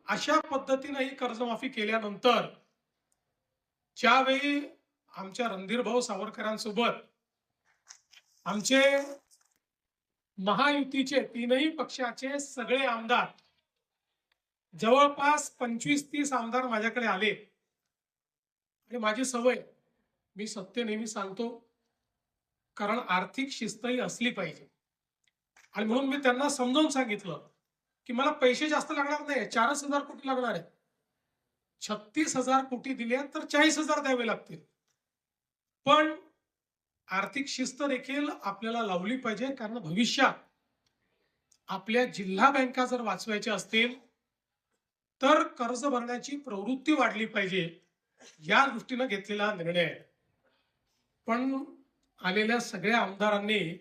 अशा पद्धतीने ही कर्जमाफी केल्यानंतर ज्यावेळी आमच्या रणधीर सावरकरांसोबत आमचे महायुतीचे तीनही पक्षाचे सगळे आमदार जवळपास 25-30 आमदार माझ्याकडे आले आणि माझी सवय मी सत्य नेहमी सांगतो कारण आर्थिक शिस्त ही असली पाहिजे आणि म्हणून मी त्यांना समजावून सांगितलं की मला पैसे जास्त लागणार नाही 4,000 कोटी लागणार आहे 36,000 कोटी दिले तर 40,000 द्यावे लागतील पण आर्थिक शिस्त देखील आपल्याला लावली पाहिजे कारण भविष्यात आपल्या जिल्हा बँका जर वाचवायच्या असतील तर कर्ज भरण्याची प्रवृत्ती वाढली पाहिजे या दृष्टीने घेतलेला निर्णय आहे पण आलेल्या सगळ्या आमदारांनी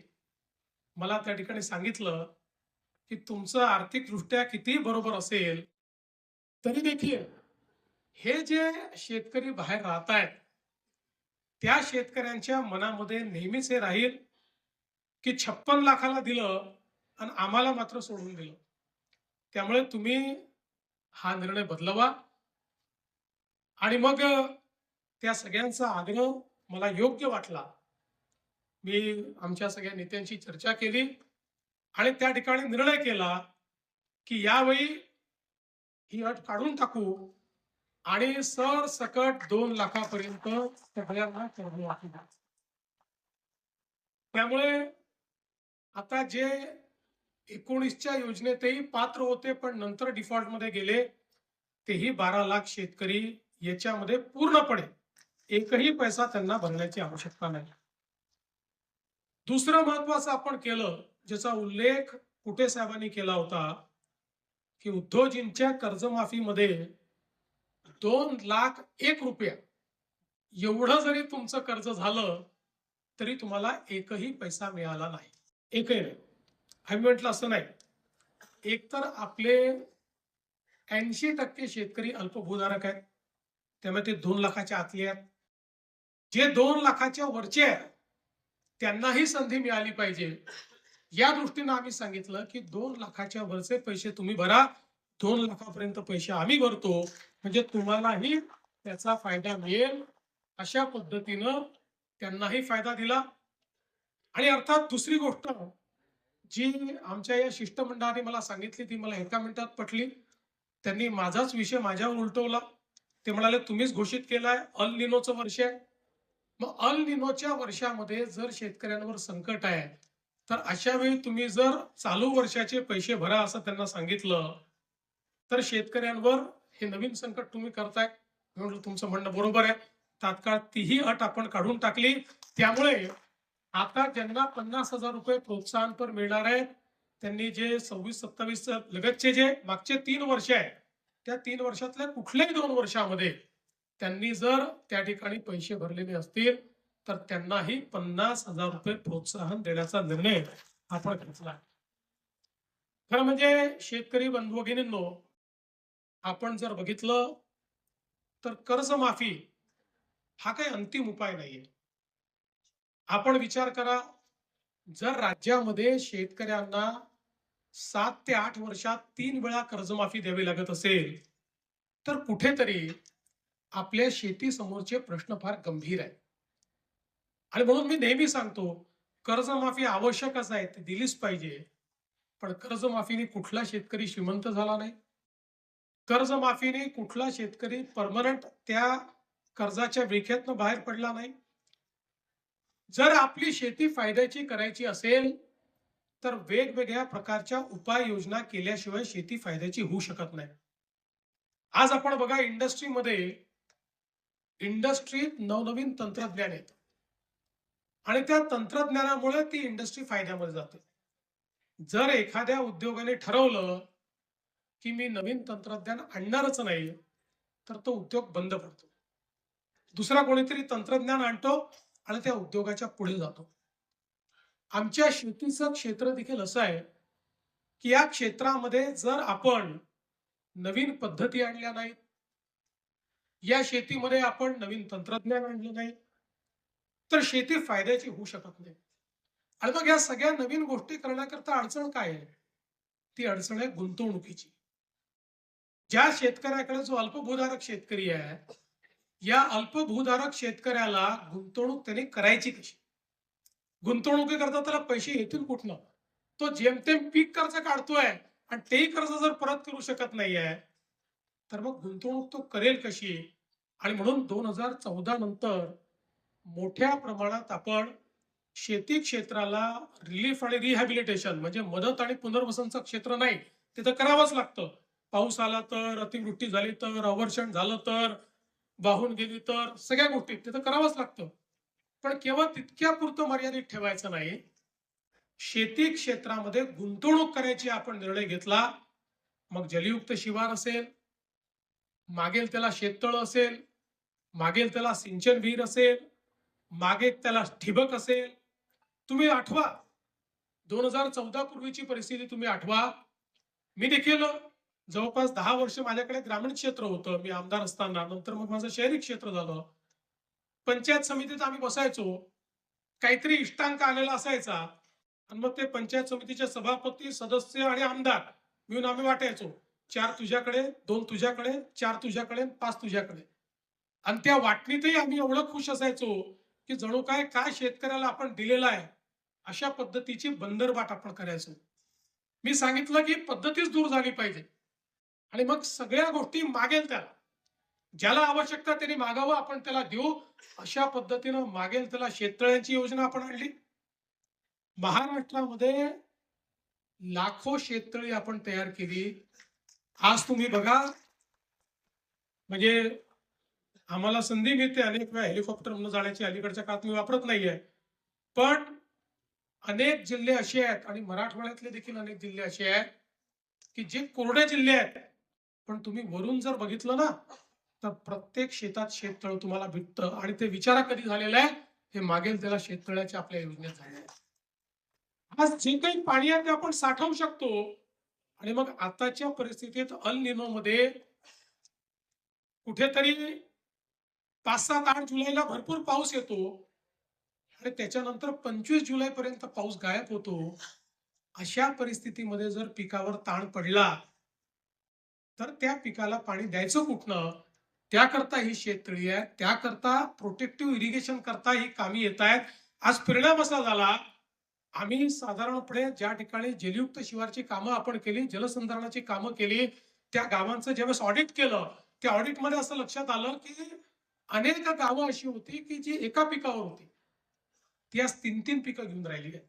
मला त्या ठिकाणी सांगितलं की तुमचं आर्थिकदृष्ट्या किती बरोबर असेल तरी देखील हे जे शेतकरी बाहेर राहत आहेत त्या शेतकऱ्यांच्या मनामध्ये नेहमीच हे राहील की 56 लाखाला दिलं आणि आम्हाला मात्र सोडून दिलं त्यामुळे तुम्ही हा निर्णय बदलवा आणि मग त्या सगळ्यांचा आग्रह मला योग्य वाटला मी आमच्या सगळ्या नेत्यांशी चर्चा केली आणि त्या ठिकाणी निर्णय केला की यावेळी ही अट काढून टाकू आणि सरसकट 2 लाखापर्यंत सगळ्यांना कर्जमाफी द्या त्यामुळे आता जे 19च्या योजनेतही पात्र होते पण नंतर डिफॉल्ट मध्ये गेले तेही 12 लाख शेतकरी याच्यामध्ये पूर्णपणे एकही पैसा त्यांना भरण्याची आवश्यकता नाही दुसरं महत्वाचं आपण केलं ज्याचा उल्लेख कुटे साहेबांनी केला होता की उद्धवजींच्या कर्जमाफीमध्ये 2,01,000 एवढं जरी तुमचं कर्ज झालं तरी तुम्हाला एकही पैसा मिळाला नाही एकही नाही आम्ही म्हटलं असं नाही एकतर आपले 80% शेतकरी अल्पभूधारक आहेत त्यामुळे ते 2 लाखाच्या आतले आहेत जे 2 लाखाच्या वरचे आहेत त्यांनाही संधी मिळाली पाहिजे या दृष्टीने आम्ही सांगितलं की 2 लाखाच्या वरचे पैसे तुम्ही भरा 2 लाखापर्यंत पैसे आम्ही भरतो म्हणजे तुम्हालाही त्याचा फायदा मिळेल अशा पद्धतीनं त्यांनाही फायदा दिला आणि अर्थात दुसरी गोष्ट जी आमच्या या शिष्टमंडळाने मला सांगितली ती मला एका मिनिटात पटली त्यांनी माझाच विषय माझ्यावर उलटवला ते म्हणाले तुम्हीच घोषित केलाय अल निनोचं वर्ष आहे मग अल निनोच्या वर्षामध्ये जर शेतकऱ्यांवर संकट आहे तर अशा वेळी तुम्ही जर चालू वर्षाचे पैसे भरा असं त्यांना सांगितलं तर शेतकऱ्यांवर हे नवीन संकट तुम्ही करताय म्हटलं तुमचं म्हणणं बरोबर आहे तात्काळ तीही अट आपण काढून टाकली त्यामुळे आता ज्यांना 50,000 रुपये प्रोत्साहनपर मिळणार आहे त्यांनी जे 26-27 लगतचे जे मागचे 3 वर्ष आहे त्या 3 वर्षातल्या कुठल्याही 2 वर्षामध्ये त्यांनी जर त्या ठिकाणी पैसे भरलेले असतील तर त्यांनाही 50,000 रुपये प्रोत्साहन देण्याचा निर्णय आपण घेतला खरं म्हणजे शेतकरी बंधू भगिनींनो आपण जर बघितलं तर कर्जमाफी हा काही अंतिम उपाय नाहीये आपण विचार करा जर राज्यामध्ये शेतकऱ्यांना 7 ते 8 वर्षात 3 वेळा कर्जमाफी द्यावी लागत असेल तर कुठेतरी आपल्या शेतीसमोरचे प्रश्न फार गंभीर आहेत आणि म्हणून मी नेहमी सांगतो कर्जमाफी आवश्यकच आहे ती दिलीच पाहिजे पण कर्जमाफीने कुठला शेतकरी श्रीमंत झाला नाही कर्जमाफीने कुठला शेतकरी परमनंट त्या कर्जाच्या विळख्यातनं बाहेर पडला नाही जर आपली शेती फायद्याची करायची असेल तर वेगवेगळ्या प्रकारच्या उपाययोजना केल्याशिवाय शेती फायद्याची होऊ शकत नाही आज आपण बघा इंडस्ट्रीत नवनवीन तंत्रज्ञान येतं आणि त्या तंत्रज्ञानामुळे ती इंडस्ट्री फायद्यामध्ये जाते जर एखाद्या उद्योगाने ठरवलं की मी नवीन तंत्रज्ञान आणणारच नाही तर तो उद्योग बंद पडतो दुसरा कोणीतरी तंत्रज्ञान आणतो आणि त्या उद्योगाच्या पुढे जातो आमच्या शेतीचं क्षेत्र देखील असं आहे की या क्षेत्रामध्ये जर आपण नवीन पद्धती आणल्या नाहीत या शेतीमध्ये आपण नवीन तंत्रज्ञान आणलं नाही तर शेती फायद्याची होऊ शकत नाही आणि मग या सगळ्या नवीन गोष्टी करण्याकरता अडचण काय आहे ती अडचण आहे गुंतवणुकीची ज्या शेतकऱ्याकडे जो अल्पभूधारक शेतकरी आहे, या अल्पभूधारक शेतकऱ्याला गुंतवणूक त्याने करायची कशी? गुंतवणुकीकरता त्याला पैसे येतील कुठनं? तो जेमतेम पीक कर्ज काढतोय आणि तेही कर्ज जर परत करू शकत नाहीये, तर मग गुंतवणूक तो करेल कशी? आणि म्हणून 2014 नंतर मोठ्या प्रमाणात आपण शेती क्षेत्राला रिलीफ आणि रिहॅबिलिटेशन म्हणजे मदत आणि पुनर्वसनचं क्षेत्र नाही, तिथं करावंच लागतं. पाऊस आला तर, अतिवृष्टी झाली तर, अवर्षण झालं तर, वाहून गेली तर, सगळ्या गोष्टी तिथं करावंच लागतं. पण केवळ तितक्यापुरतं मर्यादित ठेवायचं नाही. शेती क्षेत्रामध्ये गुंतवणूक करायची आपण निर्णय घेतला, मग जलयुक्त शिवार असेल, मागेल त्याला शेततळ असेल, मागेल त्याला सिंचन विहीर असेल, मागेल त्याला ठिबक असेल. तुम्ही आठवा 2014 पूर्वीची परिस्थिती तुम्ही आठवा. मी देखील जवळपास 10 वर्ष माझ्याकडे ग्रामीण क्षेत्र होतं. मी आमदार असताना नंतर मग माझं शहरी क्षेत्र झालं. पंचायत समितीत आम्ही बसायचो. काहीतरी इष्टांक आलेला असायचा आणि मग ते पंचायत समितीचे सभापती, सदस्य आणि आमदार मिळून आम्ही वाटायचो. 4 तुझ्याकडे, 2 तुझ्याकडे, 4 तुझ्याकडे, 5 तुझ्याकडे. आणि त्या वाटणीतही आम्ही एवढं खुश असायचो, की जणू काय शेतकऱ्याला आपण दिलेलं आहे, अशा पद्धतीची बंदरबाट आपण करायचो. मी सांगितलं की पद्धतीच दूर झाली पाहिजे आणि मग सगळ्या गोष्टी मागेल त्याला. ज्याला आवश्यकता त्याने मागावं, आपण त्याला देऊ. अशा पद्धतीनं मागेल त्याला शेततळ्यांची योजना आपण आणली. महाराष्ट्रामध्ये लाखो शेततळी आपण तयार केली. आज तुम्ही बघा, म्हणजे आम्हाला संधी मिळते अनेक वेळा हेलिकॉप्टरनं जाण्याची, अलीकडच्या काळात मी वापरत नाहीये. पण अनेक जिल्हे असे आहेत आणि मराठवाड्यातले देखील अनेक जिल्हे असे आहेत की जे कोरडे जिल्हे आहेत, पण तुम्ही वरून जर बघितलं ना, तर प्रत्येक शेतात शेततळ तुम्हाला भेटतं आणि ते विचारा कधी झालेलं आहे, हे मागेल त्याला शेततळ्याच्या आपल्या योजनेत झाले आहे. आज जे काही पाणी आहे ते आपण साठवू शकतो. आणि मग आताच्या परिस्थितीत अल निनो मध्ये कुठेतरी 5, 7, 8 जुलैला भरपूर पाऊस येतो आणि त्याच्यानंतर 25 जुलैपर्यंत पाऊस गायब होतो. अशा परिस्थितीमध्ये जर पिकावर ताण पडला, तर त्या पिकाला पाणी द्यायचं कुठनं? त्याकरता ही शेततळी आहे. त्याकरता प्रोटेक्टिव्ह इरिगेशन करता ही कामी येत आहेत. आज परिणाम असा झाला, आम्ही साधारणपणे ज्या ठिकाणी जलयुक्त शिवारची कामं आपण केली, जलसंधारणाची कामं केली, त्या गावांचं ज्यावेळेस ऑडिट केलं, त्या ऑडिटमध्ये असं लक्षात आलं की अनेक गावं अशी होती की जी एका पिकावर होती, ती आज 3-3 पिकं घेऊन राहिली आहे.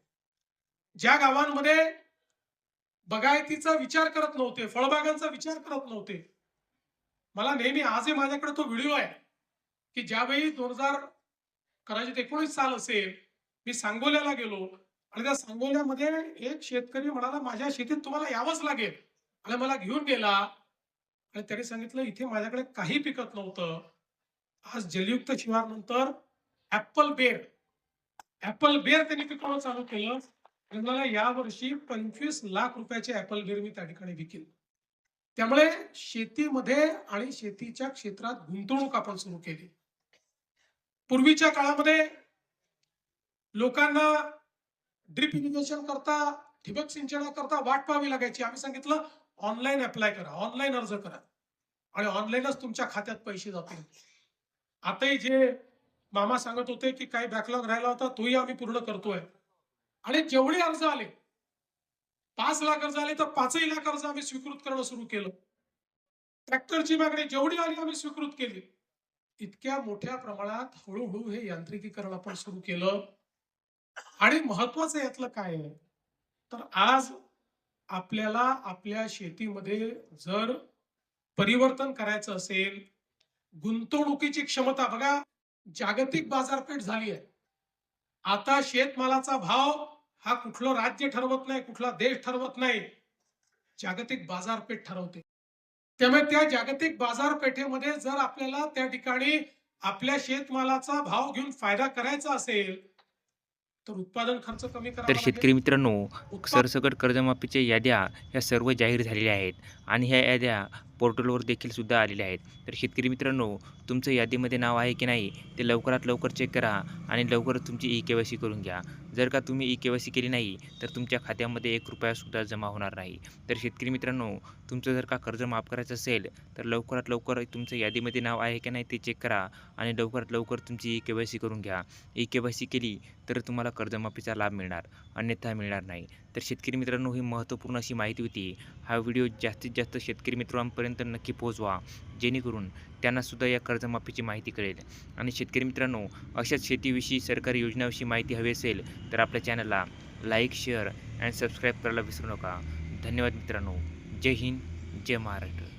ज्या गावांमध्ये बागायतीचा विचार करत नव्हते, फळबागांचा विचार करत नव्हते. मला नेहमी आजही माझ्याकडे तो व्हिडिओ आहे की ज्यावेळी 2000 कदाचित 19 साल असेल, मी सांगोल्याला गेलो आणि त्या सांगोल्यामध्ये एक शेतकरी म्हणाला, माझ्या शेतीत तुम्हाला यावंच लागेल. आणि मला घेऊन गेला आणि त्याने सांगितलं, इथे माझ्याकडे काही पिकत नव्हतं. आज जलयुक्त शिवारनंतर ऍपल बेर ऍपल बेर त्यांनी पिकवणं चालू केलं आणि मला यावर्षी 25 लाख रुपयाचे ऍपल बेर मी त्या ठिकाणी विकेल. त्यामुळे शेतीमध्ये आणि शेतीच्या क्षेत्रात गुंतवणूक आपण सुरू केली. पूर्वीच्या काळामध्ये लोकांना ड्रिप इरिगेशन करता, ठिबक सिंचनाकरता वाट पाहावी लागायची. आम्ही सांगितलं ऑनलाईन अप्लाय करा, ऑनलाईन अर्ज करा आणि ऑनलाईनच तुमच्या खात्यात पैसे जातील. आताही जे मामा सांगत होते की काही बॅकलॉग राहिला होता, तोही आम्ही पूर्ण करतोय. आणि जेवढे अर्ज आले, 5 लाख अर्ज आले, तर 5ही लाख अर्ज आम्ही स्वीकृत करणं सुरू केलं. ट्रॅक्टरची मागणी जेवढी आली आम्ही स्वीकृत केली. इतक्या मोठ्या प्रमाणात हळूहळू हे यांत्रिकीकरण आपण सुरू केलं. आणि महत्वाचं यातलं काय आहे, तर आज आपल्याला आपल्या शेतीमध्ये जर परिवर्तन करायचं असेल, गुंतवणुकीची क्षमता बघा, जागतिक बाजारपेठ झाली आहे. आता शेतमालाचा भाव हा कुठलं राज्य ठरवत नाही, कुठला देश ठरवत नाही, जागतिक बाजारपेठ ठरवते. त्यामुळे त्या जागतिक बाजारपेठेमध्ये जर आपल्याला त्या ठिकाणी आपल्या शेतमालाचा भाव घेऊन फायदा करायचा असेल, तर उत्पादन खर्च कमी तर करावा लागेल. शेतकरी मित्रांनो, उत्पादन सरसकट कर्जमाफीच्या याद्या ह्या सर्व जाहीर झालेल्या आहेत आणि ह्या याद्या पोर्टलवर देखील सुद्धा आलेले आहेत. तर शेतकरी मित्रांनो, तुमचं यादीमध्ये नाव आहे की नाही ते लवकरात लवकर चेक करा आणि लवकरच तुमची ई-के-वाय-सी करून घ्या. जर का तुम्ही ई-के-वाय-सी केली नाही, तर तुमच्या खात्यामध्ये ₹1 जमा होणार नाही. तर शेतकरी मित्रांनो, तुमचं जर का कर्ज माफ करायचं असेल, तर लवकरात लवकर तुमचं यादीमध्ये नाव आहे की नाही ते चेक करा आणि लवकरात लवकर तुमची ई-के-वाय-सी करून घ्या. ई-के-वाय-सी केली तर तुम्हाला कर्जमाफीचा लाभ मिळणार, अन्यथा मिळणार नाही. तर शेतकरी मित्रांनो, ही महत्त्वपूर्ण अशी माहिती होती. हा व्हिडिओ जास्तीत जास्त शेतकरी मित्रांपर्यंत नक्की पोहोचवा, जेणेकरून त्यांनासुद्धा या कर्जमाफीची माहिती कळेल. आणि शेतकरी मित्रांनो, अशाच शेतीविषयी सरकारी योजनाविषयी माहिती हवी असेल, तर आपल्या चॅनलला लाईक, शेअर आणि सबस्क्राईब करायला विसरू नका. धन्यवाद मित्रांनो. जय हिंद, जय महाराष्ट्र.